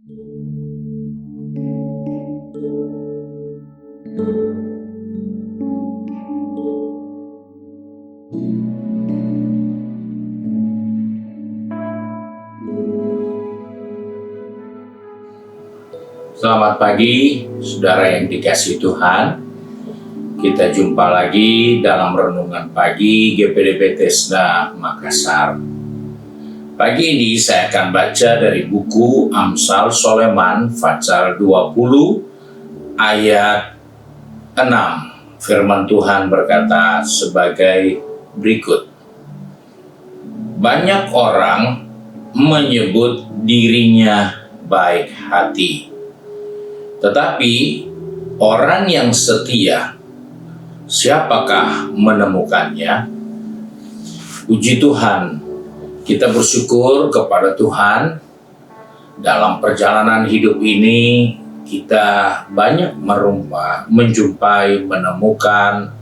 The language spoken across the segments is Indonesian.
Selamat pagi, saudara yang dikasihi Tuhan. Kita jumpa lagi dalam renungan pagi GPD Bethesda Makassar. Pagi ini saya akan baca dari buku Amsal Soleman Fatsal 20 ayat 6. Firman Tuhan berkata sebagai berikut. Banyak orang menyebut dirinya baik hati, tetapi orang yang setia, siapakah menemukannya? Puji Tuhan, kita bersyukur kepada Tuhan. Dalam perjalanan hidup ini, kita banyak menjumpai, menemukan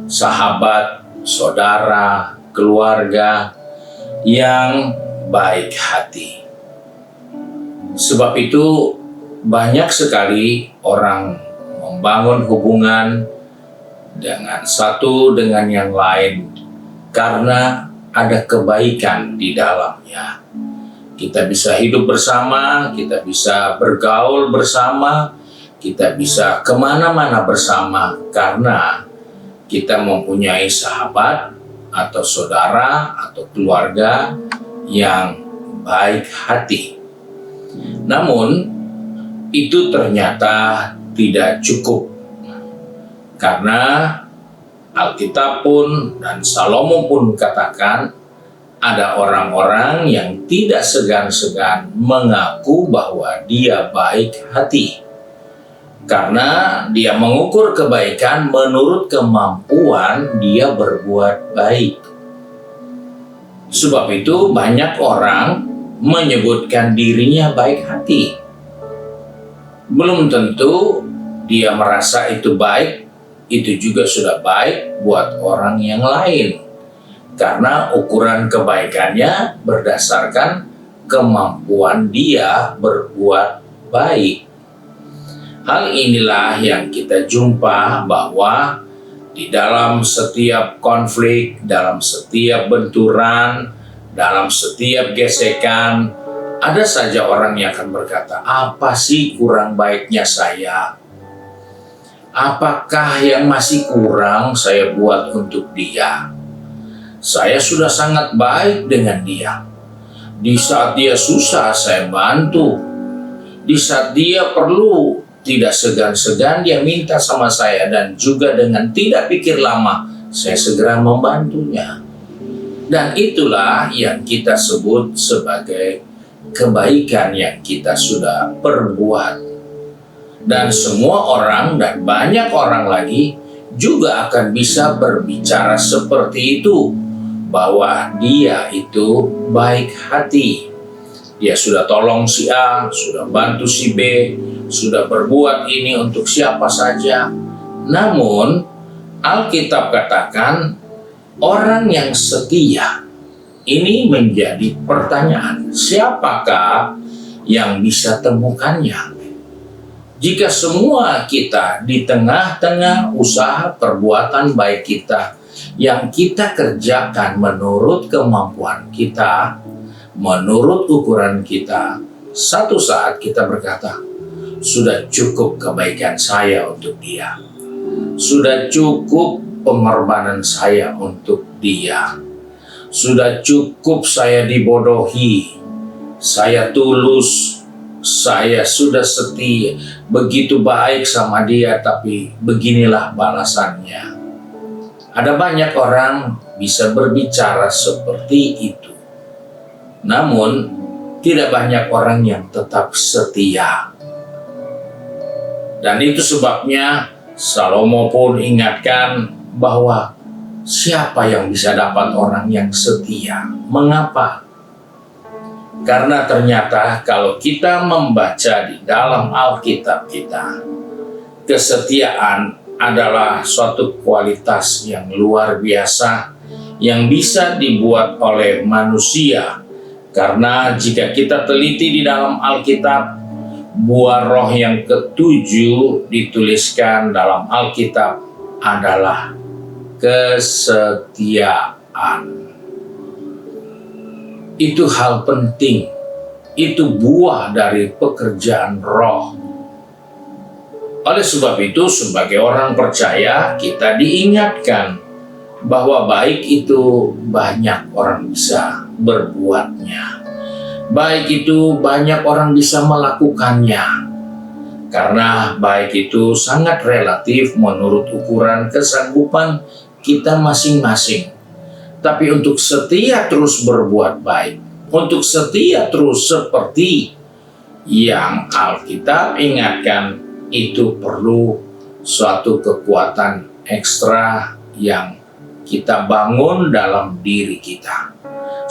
sahabat, saudara, keluarga yang baik hati. Sebab itu, banyak sekali orang membangun hubungan dengan satu dengan yang lain karena ada kebaikan di dalamnya. Kita bisa hidup bersama, kita bisa bergaul bersama, kita bisa kemana-mana bersama karena kita mempunyai sahabat atau saudara atau keluarga yang baik hati. Namun, itu ternyata tidak cukup karena Alkitab pun dan Salomo pun katakan ada orang-orang yang tidak segan-segan mengaku bahwa dia baik hati karena dia mengukur kebaikan menurut kemampuan dia berbuat baik. Sebab itu banyak orang menyebutkan dirinya baik hati. Belum tentu dia merasa itu baik, itu juga sudah baik buat orang yang lain. Karena ukuran kebaikannya berdasarkan kemampuan dia berbuat baik. Hal inilah yang kita jumpa bahwa di dalam setiap konflik, dalam setiap benturan, dalam setiap gesekan, ada saja orang yang akan berkata, apa sih kurang baiknya saya? Apakah yang masih kurang saya buat untuk dia? Saya sudah sangat baik dengan dia. Di saat dia susah, saya bantu. Di saat dia perlu, tidak segan-segan dia minta sama saya. Dan juga dengan tidak pikir lama, saya segera membantunya. Dan itulah yang kita sebut sebagai kebaikan yang kita sudah perbuat. Dan semua orang dan banyak orang lagi juga akan bisa berbicara seperti itu, bahwa dia itu baik hati. Dia sudah tolong si A, sudah bantu si B, sudah berbuat ini untuk siapa saja. Namun Alkitab katakan orang yang setia, ini menjadi pertanyaan, siapakah yang bisa temukannya? Jika semua kita di tengah-tengah usaha perbuatan baik kita yang kita kerjakan menurut kemampuan kita, menurut ukuran kita, satu saat kita berkata, sudah cukup kebaikan saya untuk dia. Sudah cukup pengorbanan saya untuk dia. Sudah cukup saya dibodohi, saya tulus, saya sudah setia, begitu baik sama dia, tapi beginilah balasannya. Ada banyak orang bisa berbicara seperti itu. Namun, tidak banyak orang yang tetap setia. Dan itu sebabnya Salomo pun ingatkan bahwa siapa yang bisa dapat orang yang setia? Mengapa? Karena ternyata kalau kita membaca di dalam Alkitab kita, kesetiaan adalah suatu kualitas yang luar biasa yang bisa dibuat oleh manusia. Karena jika kita teliti di dalam Alkitab, Buah roh yang ketujuh dituliskan dalam Alkitab adalah kesetiaan. Itu hal penting. Itu buah dari pekerjaan roh. Oleh sebab itu, sebagai orang percaya, kita diingatkan bahwa baik itu banyak orang bisa berbuatnya. Baik itu banyak orang bisa melakukannya. Karena baik itu sangat relatif menurut ukuran kesanggupan kita masing-masing. Tapi untuk setia terus berbuat baik, untuk setia terus seperti yang Alkitab ingatkan, itu perlu suatu kekuatan ekstra yang kita bangun dalam diri kita.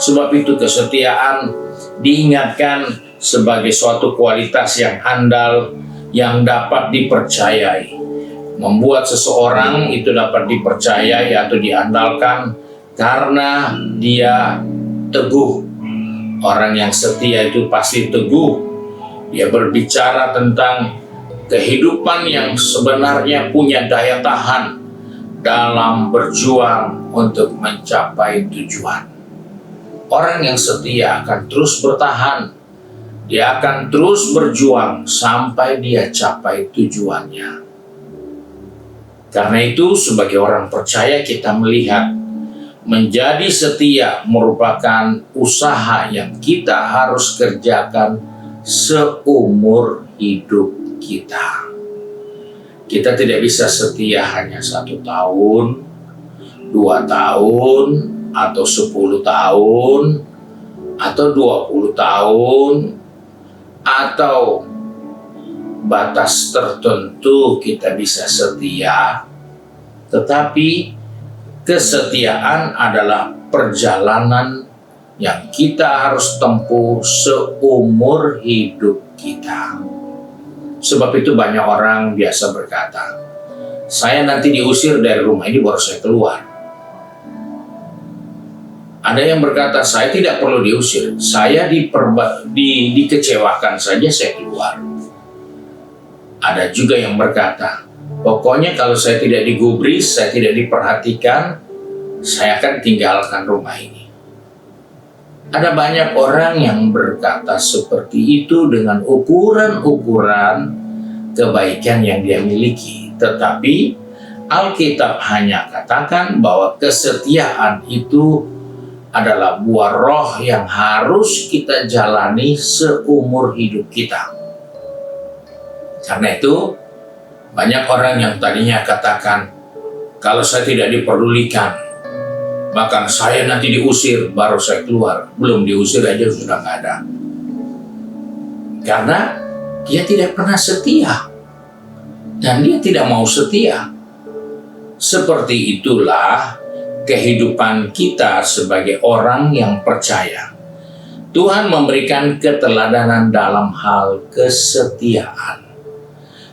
Sebab itu kesetiaan diingatkan sebagai suatu kualitas yang andal yang dapat dipercayai. Membuat seseorang itu dapat dipercayai atau diandalkan karena dia teguh. Orang yang setia itu pasti teguh. Dia berbicara tentang kehidupan yang sebenarnya punya daya tahan dalam berjuang untuk mencapai tujuan. Orang yang setia akan terus bertahan. Dia akan terus berjuang sampai dia capai tujuannya. Karena itu, sebagai orang percaya, kita melihat menjadi setia merupakan usaha yang kita harus kerjakan seumur hidup kita. Kita tidak bisa setia hanya 1 tahun, 2 tahun, atau 10 tahun, atau 20 tahun, atau batas tertentu kita bisa setia. Tetapi kesetiaan adalah perjalanan yang kita harus tempuh seumur hidup kita. Sebab itu banyak orang biasa berkata, saya nanti diusir dari rumah ini baru saya keluar. Ada yang berkata, saya tidak perlu diusir, saya dikecewakan saja saya keluar. Ada juga yang berkata, pokoknya kalau saya tidak digubris, saya tidak diperhatikan, saya akan tinggalkan rumah ini. Ada banyak orang yang berkata seperti itu dengan ukuran-ukuran kebaikan yang dia miliki. Tetapi Alkitab hanya katakan bahwa kesetiaan itu adalah buah roh yang harus kita jalani seumur hidup kita. Karena itu, banyak orang yang tadinya katakan, kalau saya tidak diperdulikan, bahkan saya nanti diusir, baru saya keluar. Belum diusir aja sudah nggak ada. Karena dia tidak pernah setia. Dan dia tidak mau setia. Seperti itulah kehidupan kita sebagai orang yang percaya. Tuhan memberikan keteladanan dalam hal kesetiaan.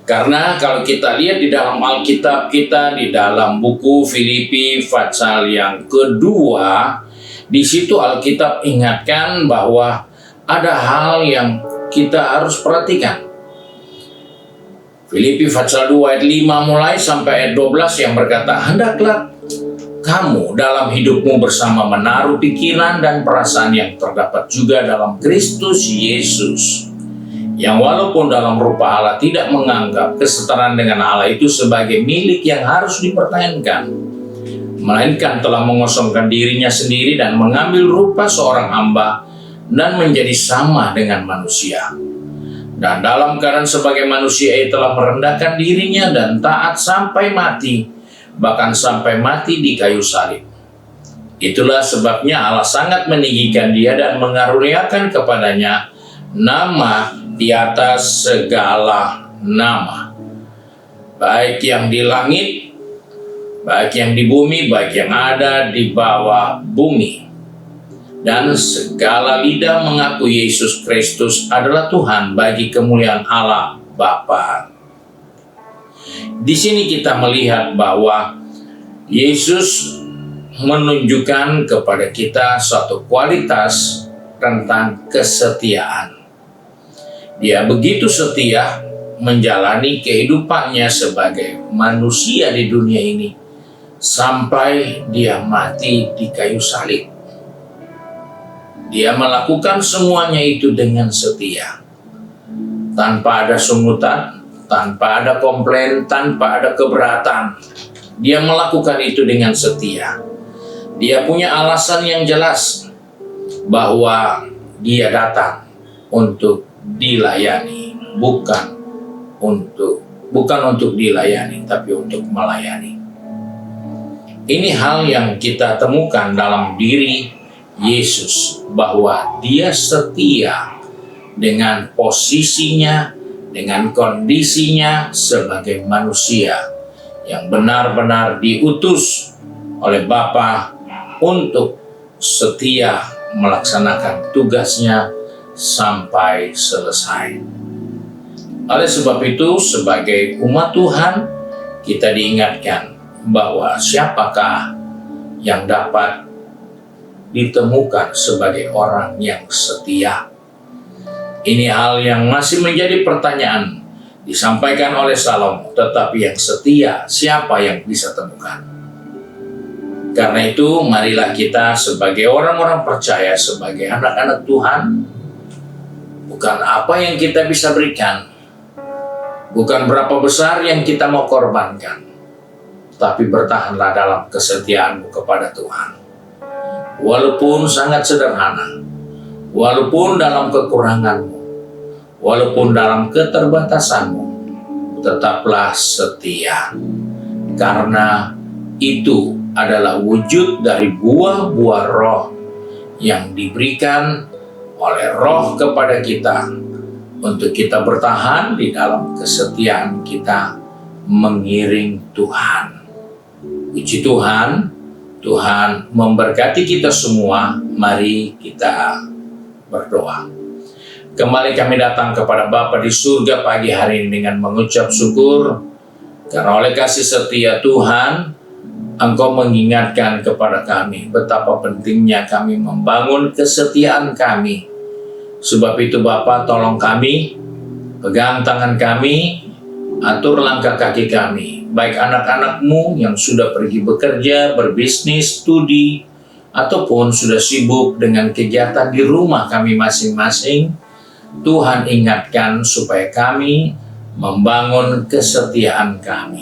Karena kalau kita lihat di dalam Alkitab kita, di dalam buku Filipi pasal yang kedua, di situ Alkitab ingatkan bahwa ada hal yang kita harus perhatikan. Filipi pasal 2 ayat 5 mulai sampai ayat 12 yang berkata, hendaklah kamu dalam hidupmu bersama menaruh pikiran dan perasaan yang terdapat juga dalam Kristus Yesus, yang walaupun dalam rupa Allah tidak menganggap kesetaraan dengan Allah itu sebagai milik yang harus dipertahankan, melainkan telah mengosongkan dirinya sendiri dan mengambil rupa seorang hamba dan menjadi sama dengan manusia. Dan dalam keadaan sebagai manusia ia telah merendahkan dirinya dan taat sampai mati, bahkan sampai mati di kayu salib. Itulah sebabnya Allah sangat meninggikan dia dan mengaruniakan kepadanya nama di atas segala nama, baik yang di langit, baik yang di bumi, baik yang ada di bawah bumi. Dan segala lidah mengaku Yesus Kristus adalah Tuhan bagi kemuliaan Allah Bapa. Di sini kita melihat bahwa Yesus menunjukkan kepada kita suatu kualitas tentang kesetiaan. Dia begitu setia menjalani kehidupannya sebagai manusia di dunia ini sampai dia mati di kayu salib. Dia melakukan semuanya itu dengan setia, tanpa ada sungutan, tanpa ada komplain, tanpa ada keberatan. Dia melakukan itu dengan setia. Dia punya alasan yang jelas bahwa dia datang untuk dilayani, bukan untuk dilayani, tapi untuk melayani. Ini hal yang kita temukan dalam diri Yesus, bahwa dia setia dengan posisinya, dengan kondisinya sebagai manusia yang benar-benar diutus oleh Bapa untuk setia melaksanakan tugasnya sampai selesai. Oleh sebab itu, sebagai umat Tuhan, kita diingatkan bahwa siapakah yang dapat ditemukan sebagai orang yang setia. Ini hal yang masih menjadi pertanyaan disampaikan oleh Salomo, tetapi yang setia siapa yang bisa temukan? Karena itu, marilah kita sebagai orang-orang percaya, sebagai anak-anak Tuhan, bukan apa yang kita bisa berikan, bukan berapa besar yang kita mau korbankan, tapi bertahanlah dalam kesetiaanmu kepada Tuhan. Walaupun sangat sederhana, walaupun dalam kekuranganmu, walaupun dalam keterbatasanmu, tetaplah setia. Karena itu adalah wujud dari buah-buah roh yang diberikan oleh roh kepada kita untuk kita bertahan di dalam kesetiaan kita mengiring Tuhan. Puji Tuhan, Tuhan memberkati kita semua. Mari kita berdoa. Kembali kami datang kepada Bapa di surga pagi hari ini dengan mengucap syukur, karena oleh kasih setia Tuhan, Engkau mengingatkan kepada kami betapa pentingnya kami membangun kesetiaan kami. Sebab itu Bapa, tolong kami, pegang tangan kami, atur langkah kaki kami, baik anak-anak-Mu yang sudah pergi bekerja, berbisnis, studi, ataupun sudah sibuk dengan kegiatan di rumah kami masing-masing. Tuhan ingatkan supaya kami membangun kesetiaan kami.